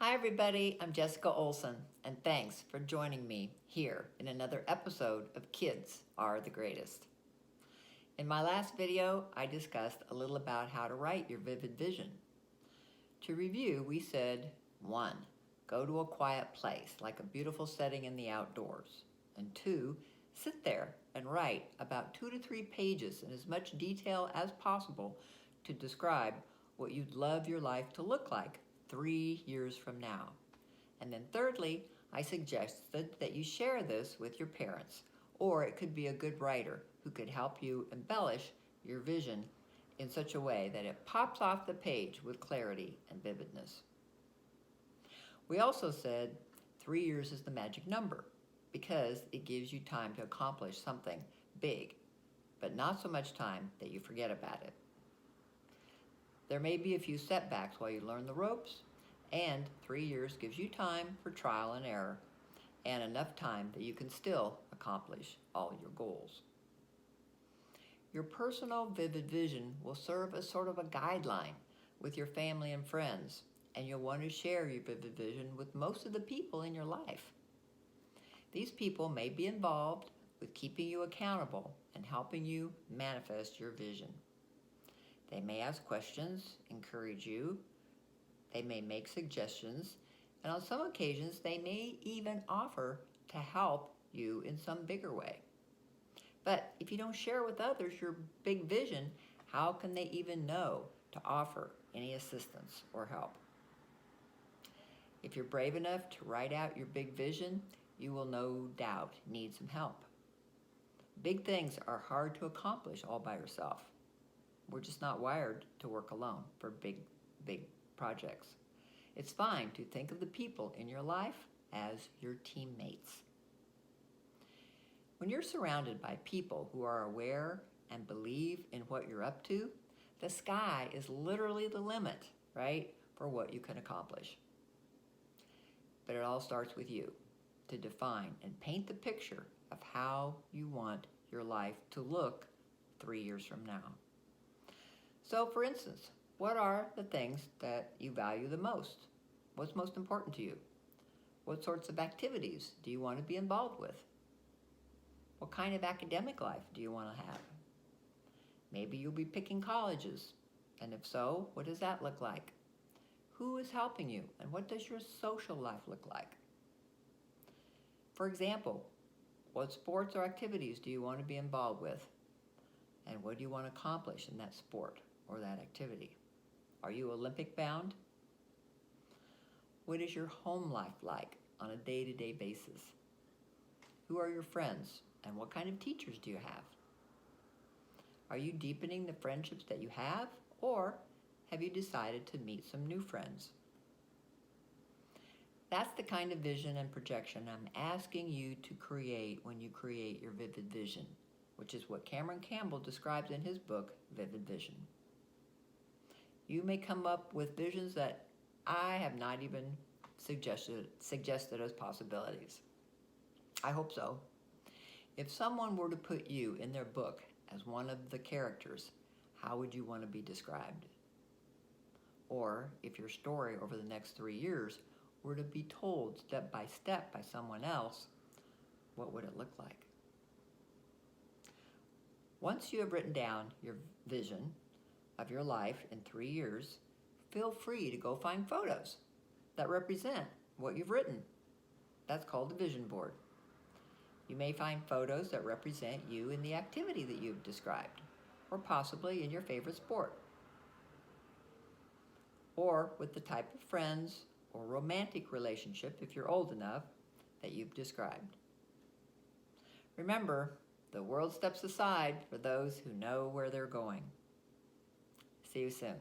Hi everybody, I'm Jessica Olson, and thanks for joining me here in another episode of Kids Are the Greatest. In my last video, I discussed a little about how to write your vivid vision. To review, we said 1. Go to a quiet place, like a beautiful setting in the outdoors. And 2. Sit there and write about 2 to 3 pages in as much detail as possible to describe what you'd love your life to look like 3 years from now. And then thirdly, I suggested that you share this with your parents, or it could be a good writer who could help you embellish your vision in such a way that it pops off the page with clarity and vividness. We also said 3 years is the magic number because it gives you time to accomplish something big, but not so much time that you forget about it. There may be a few setbacks while you learn the ropes, and 3 years gives you time for trial and error, and enough time that you can still accomplish all your goals. Your personal vivid vision will serve as sort of a guideline with your family and friends, and you'll want to share your vivid vision with most of the people in your life. These people may be involved with keeping you accountable and helping you manifest your vision. They may ask questions, encourage you, they may make suggestions, and on some occasions they may even offer to help you in some bigger way. But if you don't share with others your big vision, how can they even know to offer any assistance or help? If you're brave enough to write out your big vision, you will no doubt need some help. Big things are hard to accomplish all by yourself. We're just not wired to work alone for big projects. It's fine to think of the people in your life as your teammates. When you're surrounded by people who are aware and believe in what you're up to, the sky is literally the limit, right, for what you can accomplish. But it all starts with you, to define and paint the picture of how you want your life to look 3 years from now. So, for instance, what are the things that you value the most? What's most important to you? What sorts of activities do you want to be involved with? What kind of academic life do you want to have? Maybe you'll be picking colleges, and if so, what does that look like? Who is helping you, and what does your social life look like? For example, what sports or activities do you want to be involved with? And what do you want to accomplish in that sport or that activity? Are you Olympic bound? What is your home life like on a day-to-day basis? Who are your friends, and what kind of teachers do you have? Are you deepening the friendships that you have, or have you decided to meet some new friends? That's the kind of vision and projection I'm asking you to create when you create your vivid vision, which is what Cameron Campbell describes in his book, Vivid Vision. You may come up with visions that I have not even suggested as possibilities. I hope so. If someone were to put you in their book as one of the characters, how would you want to be described? Or if your story over the next 3 years were to be told step by step by someone else, what would it look like? Once you have written down your vision of your life in 3 years, feel free to go find photos that represent what you've written. That's called a vision board. You may find photos that represent you in the activity that you've described, or possibly in your favorite sport, or with the type of friends or romantic relationship, if you're old enough, that you've described. Remember, the world steps aside for those who know where they're going. See you soon.